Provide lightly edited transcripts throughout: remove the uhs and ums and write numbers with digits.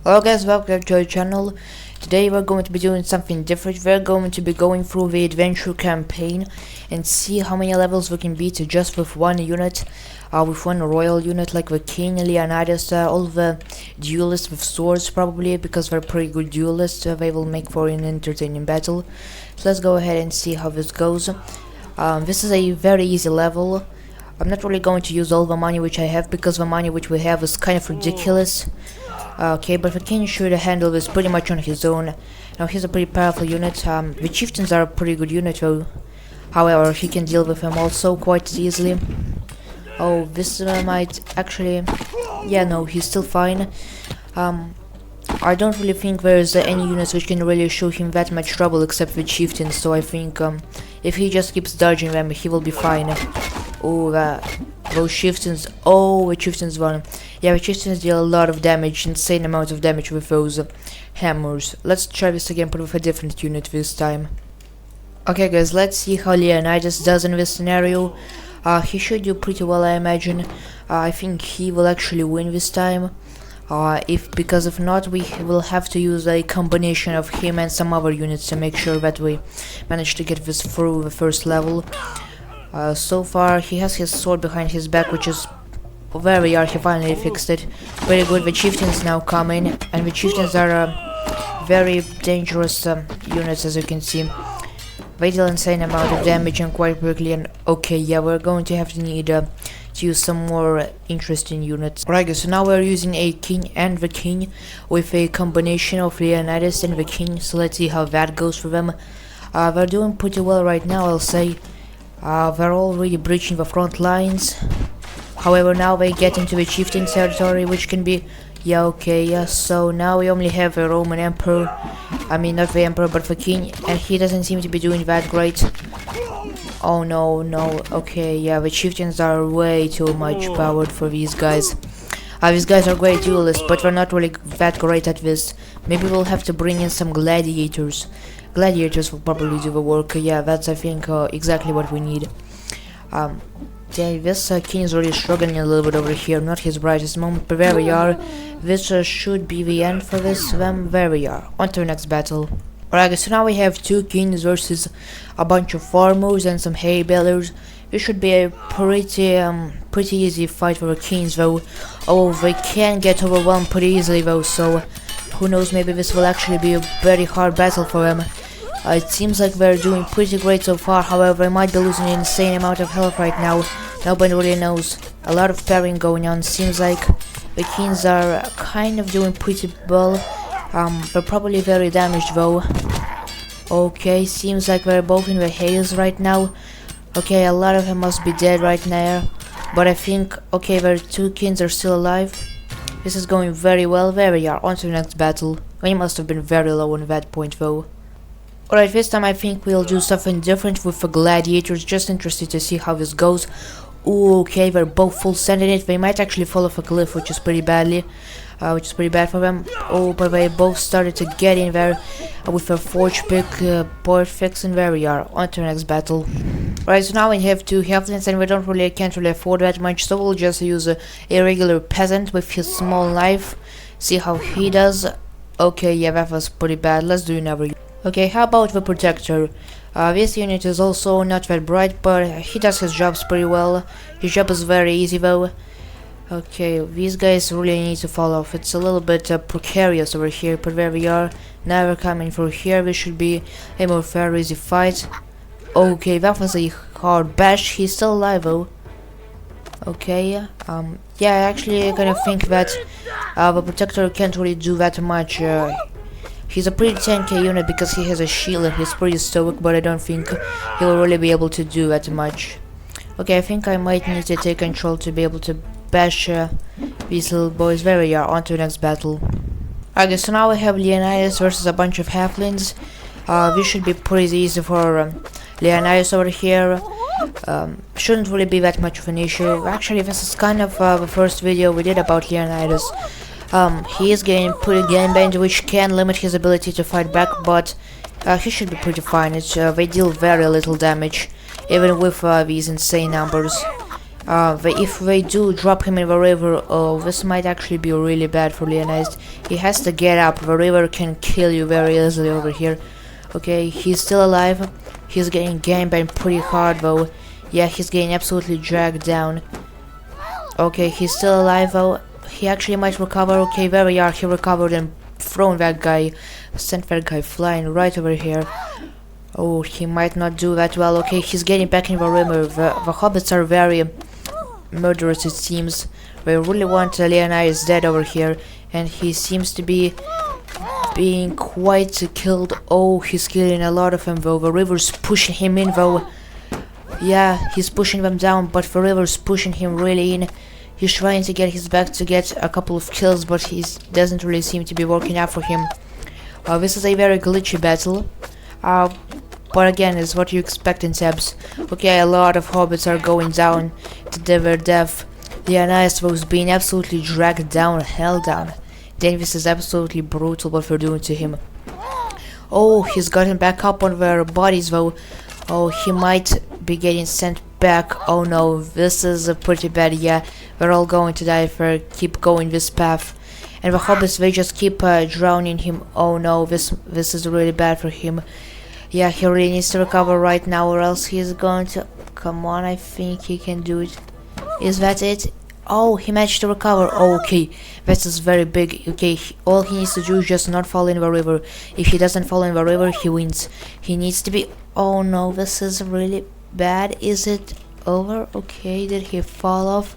Hello guys, welcome to our channel. Today we're going to be doing something different. We're going to be going through the adventure campaign and see how many levels we can beat just with one unit, with one royal unit like the King, Leonidas, all the duelists with swords probably, because they're pretty good duelists. They will make for an entertaining battle. So let's go ahead and see how this goes. This is a very easy level. I'm not really going to use all the money which I have, because the money which we have is kind of ridiculous. Okay, but the King should handle this pretty much on his own. Now he's a pretty powerful unit. The chieftains are a pretty good unit though. However, he can deal with them also quite easily. Oh, this might actually... Yeah, no, he's still fine. I don't really think there's any units which can really show him that much trouble except the chieftains, so I think if he just keeps dodging them, he will be fine. Oh, those chieftains. Oh, the chieftains won. Yeah, the chieftains deal a lot of damage, insane amount of damage with those hammers. Let's try this again, but with a different unit this time. Okay guys, let's see how Leonidas does in this scenario. He should do pretty well, I imagine. I think he will actually win this time. Because if not, we will have to use a combination of him and some other units to make sure that we manage to get this through the first level. So far, he has his sword behind his back, which is very hard. He finally fixed it. Very good. The chieftains now come in, and the chieftains are very dangerous units, as you can see. They deal insane amount of damage and quite quickly. And okay, yeah, we're going to have to need to use some more interesting units. Alright guys, so now we're using a King and the King with a combination of Leonidas and the King. So let's see how that goes for them. They're doing pretty well right now, I'll say. They're already breaching the front lines. However, now they get into the chieftain territory, which can be... Yeah, okay, yeah, so now we only have a Roman Emperor. I mean, not the Emperor, but the King, and he doesn't seem to be doing that great. Oh, no, okay, yeah, the chieftains are way too much powered for these guys. These guys are great duelists, but they're not really that great at this. Maybe we'll have to bring in some gladiators. Gladiators will probably do the work. Yeah, that's, I think, exactly what we need. Yeah, this King is already struggling a little bit over here. Not his brightest moment, but there we are. This should be the end for this. Then there we are. On to the next battle. Alright, so now we have two Kings versus a bunch of farmers and some hay balers. This should be a pretty easy fight for the Kings though. Oh, they can get overwhelmed pretty easily though, so who knows, maybe this will actually be a very hard battle for them. It seems like they're doing pretty great so far, however, they might be losing an insane amount of health right now. Nobody really knows. A lot of parrying going on. Seems like the Kings are kind of doing pretty well. They're probably very damaged though. Okay, seems like they're both in the haze right now. Okay, a lot of them must be dead right now. But I think, okay, their two Kings are still alive. This is going very well. There we are. On to the next battle. We must have been very low on that point though. Alright, this time I think we'll do something different with the gladiators. Just interested to see how this goes. Ooh, okay, they're both full send in it. They might actually fall off a cliff, which is pretty bad for them. Oh, but they both started to get in there with a forge pick, port fix, and there we are. On to the next battle. Alright, so now we have two Haflings, and we can't really afford that much, so we'll just use a regular peasant with his small knife. See how he does. Okay, yeah, that was pretty bad. Let's do another. Okay, how about the Protector? This unit is also not that bright, but he does his jobs pretty well. His job is very easy though. Okay, these guys really need to fall off. It's a little bit precarious over here, but there we are. Now we're coming through here. This should be a more fair, easy fight. Okay, that was a hard bash. He's still alive though. Okay, yeah, I actually kind of think that the Protector can't really do that much. He's a pretty tanky unit because he has a shield and he's pretty stoic, but I don't think he'll really be able to do that much. Okay, I think I might need to take control to be able to bash these little boys. There we are, on to the next battle. Okay, so now we have Leonidas versus a bunch of Haflings. This should be pretty easy for Leonidas over here. Shouldn't really be that much of an issue. Actually, this is kind of the first video we did about Leonidas. He is getting pretty gangbanged, which can limit his ability to fight back, but he should be pretty fine. They deal very little damage, even with these insane numbers. If they do drop him in the river, oh, this might actually be really bad for Leonidas. He has to get up. The river can kill you very easily over here. Okay, he's still alive. He's getting gangbanged pretty hard though. Yeah, he's getting absolutely dragged down. Okay, he's still alive though. He actually might recover. Okay, there we are. He recovered and thrown that guy. Sent that guy flying right over here. Oh, he might not do that well. Okay, he's getting back in the river. The hobbits are very murderous, it seems. They really want Leonidas dead over here. And he seems to be being quite killed. Oh, he's killing a lot of them though. The river's pushing him in though. Yeah, he's pushing them down, but the river's pushing him really in. He's trying to get his back to get a couple of kills, but he doesn't really seem to be working out for him. This is a very glitchy battle. But again, it's what you expect in Sebs. Okay, a lot of hobbits are going down to their death. Leonidas was being absolutely dragged down, held down. Then this is absolutely brutal what they're doing to him. Oh, he's gotten back up on their bodies though. Oh, he might be getting sent back. Oh no, this is pretty bad. Yeah, we're all going to die if we keep going this path. And the hobbits, they just keep drowning him. Oh no, this is really bad for him. Yeah, he really needs to recover right now, or else he's going to... Come on, I think he can do it. Is that it? Oh, he managed to recover. Oh, okay, that is very big. Okay, all he needs to do is just not fall in the river. If he doesn't fall in the river, he wins. He needs to be... Oh no, this is really bad. Is it over? Okay, did he fall off?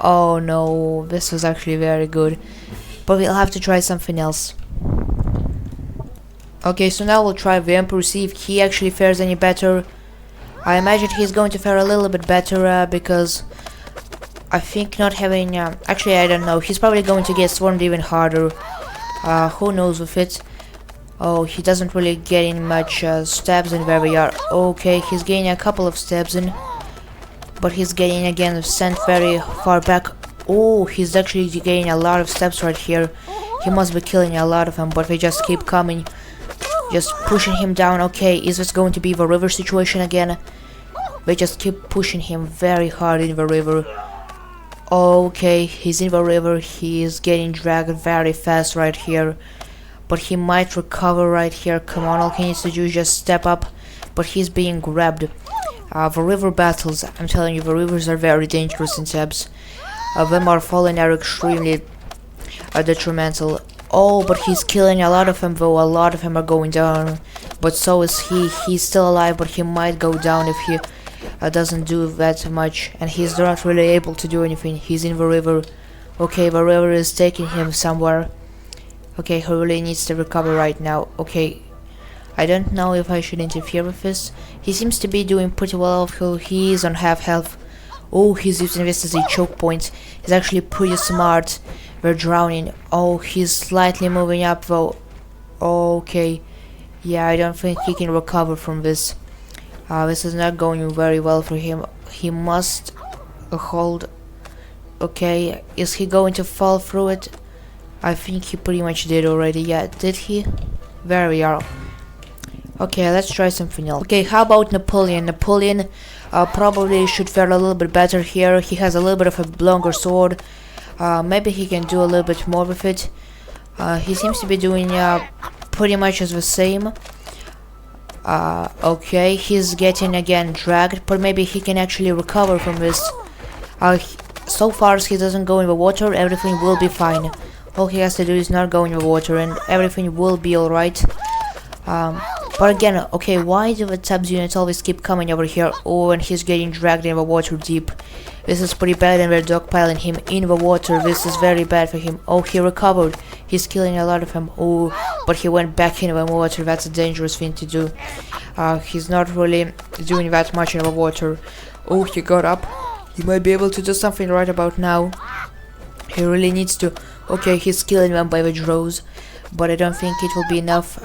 Oh no, this was actually very good. But we'll have to try something else. Okay, so now we'll try the Emperor, see if he actually fares any better. I imagine he's going to fare a little bit better because I think not having... actually, I don't know. He's probably going to get swarmed even harder. Who knows with it. Oh, he doesn't really get in much stabs in where we are. Okay, he's getting a couple of stabs in. But he's getting again sent very far back. Oh, he's actually getting a lot of stabs right here. He must be killing a lot of them, but they just keep coming. Just pushing him down. Okay, is this going to be the river situation again? They just keep pushing him very hard in the river. Okay, he's in the river. He is getting dragged very fast right here. But he might recover right here. Come on, all he needs to do is just step up. But he's being grabbed. The river battles, I'm telling you, the rivers are very dangerous in Sebs. Them are falling are extremely detrimental. Oh, but he's killing a lot of them though. A lot of them are going down. But so is he. He's still alive, but he might go down if he doesn't do that much. And he's not really able to do anything. He's in the river. Okay, the river is taking him somewhere. Okay, he really needs to recover right now. Okay, I don't know if I should interfere with this. He seems to be doing pretty well. He is on half health. Oh, he's using this as a choke point. He's actually pretty smart. We're drowning. Oh, he's slightly moving up though. Okay. Yeah, I don't think he can recover from this. This is not going very well for him. He must hold. Okay, is he going to fall through it? I think he pretty much did already. Yeah, did he? There we are. Okay, let's try something else. Okay, how about Napoleon? Napoleon probably should fare a little bit better here. He has a little bit of a longer sword. Maybe he can do a little bit more with it. He seems to be doing pretty much as the same. Okay, he's getting again dragged, but maybe he can actually recover from this. So far as he doesn't go in the water, everything will be fine. All he has to do is not go in the water and everything will be alright. But again, okay, why do the Sebs units always keep coming over here? Oh, and he's getting dragged in the water deep. This is pretty bad, and we're dogpiling him in the water. This is very bad for him. Oh, he recovered. He's killing a lot of them. Oh, but he went back in the water. That's a dangerous thing to do. He's not really doing that much in the water. Oh, he got up. He might be able to do something right about now. He really needs to. Okay, he's killing them by the drows, but I don't think it will be enough.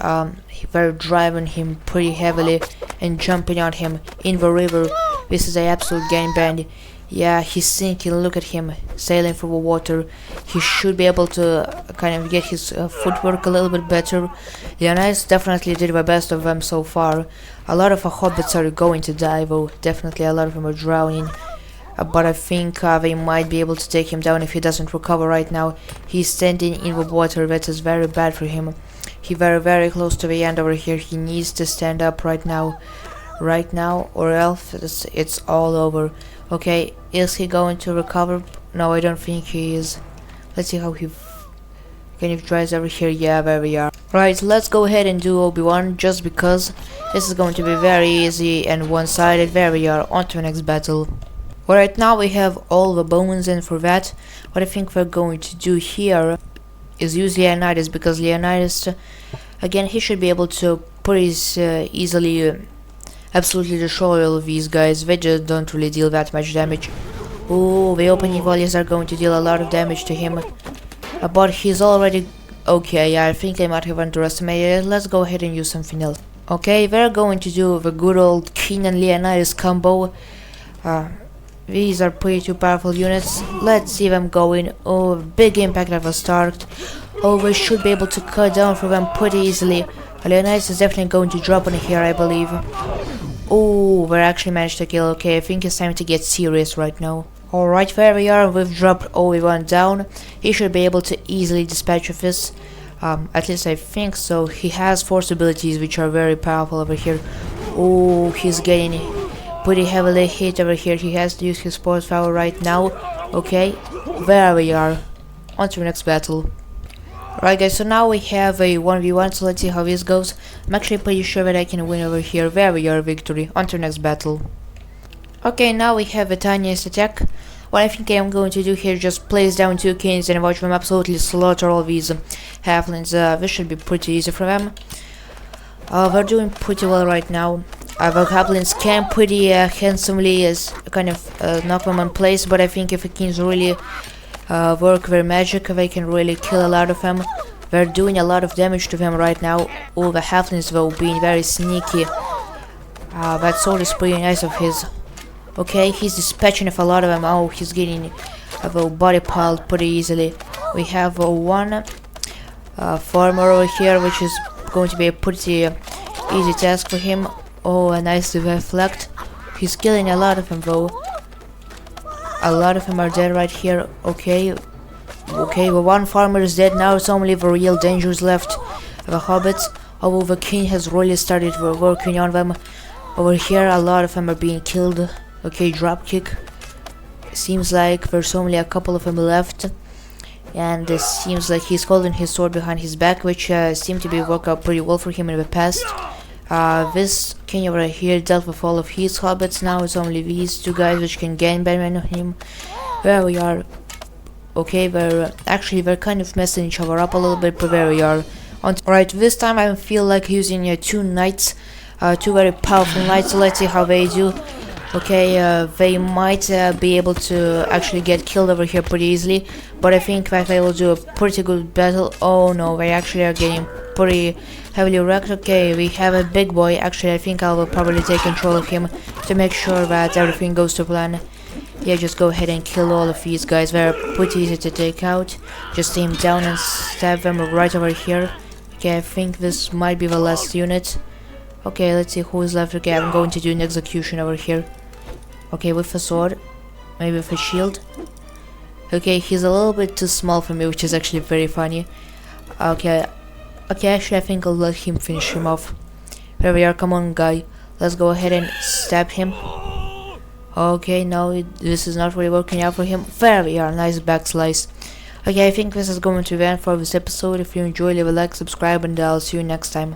They're driving him pretty heavily and jumping on him in the river. This is an absolute gangbang. Yeah, he's sinking. Look at him sailing through the water. He should be able to kind of get his footwork a little bit better. The Knights definitely did the best of them so far. A lot of hobbits are going to die though. Definitely a lot of them are drowning. but I think they might be able to take him down if he doesn't recover right now. He's standing in the water. That is very bad for him. He's very close to the end over here. He needs to stand up right now, or else it's all over. Okay, is he going to recover? No, I don't think he is. Let's see how he kind of tries over here. Yeah, there we are. Right, let's go ahead and do Obi-Wan, just because this is going to be very easy and one-sided. There we are, on to the next battle. Right now we have all the bones, and for that, what I think we're going to do here is use Leonidas, because Leonidas, again, he should be able to pretty easily absolutely destroy all of these guys. They just don't really deal that much damage. Oh, the opening volleys are going to deal a lot of damage to him, but he's already okay. Yeah, I think I might have underestimated it. Let's go ahead and use something else. Okay, we're going to do the good old King and Leonidas combo. These are pretty two powerful units. Let's see them going. Oh, big impact at the start. Oh, we should be able to cut down for them pretty easily. Leonidas is definitely going to drop on here, I believe. Oh, we actually managed to kill. Okay, I think it's time to get serious right now. Alright, there we are. We've dropped Obi-Wan down. He should be able to easily dispatch of this. At least I think so. He has force abilities which are very powerful over here. Oh, he's getting pretty heavily hit over here. He has to use his force power right now. Okay, there we are. On to the next battle. Right guys, so now we have a 1v1, so let's see how this goes. I'm actually pretty sure that I can win over here. There we are, victory. On to the next battle. Okay, now we have the tiniest attack. What I think I'm going to do here is just place down two kings and watch them absolutely slaughter all these halflings. This should be pretty easy for them. They're doing pretty well right now. The halflings can pretty handsomely kind of knock them in place, but I think if the kings really work their magic, they can really kill a lot of them. They're doing a lot of damage to them right now. All the halflings though being very sneaky. That sword is pretty nice of his. Okay, he's dispatching of a lot of them. Oh, he's getting the body piled pretty easily. We have one farmer over here, which is going to be a pretty easy task for him. Oh, a nice deflect. He's killing a lot of them though. A lot of them are dead right here. Okay, the one farmer is dead. Now it's only the real dangers left. The hobbits. Oh, the king has really started working on them. Over here, a lot of them are being killed. Okay, dropkick. Seems like there's only a couple of them left. And it seems like he's holding his sword behind his back, which seemed to be work out pretty well for him in the past. This king over here dealt with all of his hobbits. Now it's only these two guys which can gain benefit on him. There we are. Okay, they're kind of messing each other up a little bit, but there we are. Right, this time I feel like using two knights, two very powerful knights. So let's see how they do. Okay, they might be able to actually get killed over here pretty easily, but I think that they will do a pretty good battle. Oh no, they actually are getting pretty heavily wrecked. Okay, we have a big boy. Actually, I think I will probably take control of him to make sure that everything goes to plan. Yeah, just go ahead and kill all of these guys. They're pretty easy to take out. Just aim down and stab them right over here. Okay, I think this might be the last unit. Okay, let's see who is left. Okay, I'm going to do an execution over here. Okay, with a sword. Maybe with a shield. Okay, he's a little bit too small for me, which is actually very funny. Okay, actually I think I'll let him finish him off. There we are, come on guy. Let's go ahead and stab him. Okay, no, this is not really working out for him. There we are, nice back slice. Okay, I think this is going to be the end for this episode. If you enjoy, leave a like, subscribe, and I'll see you next time.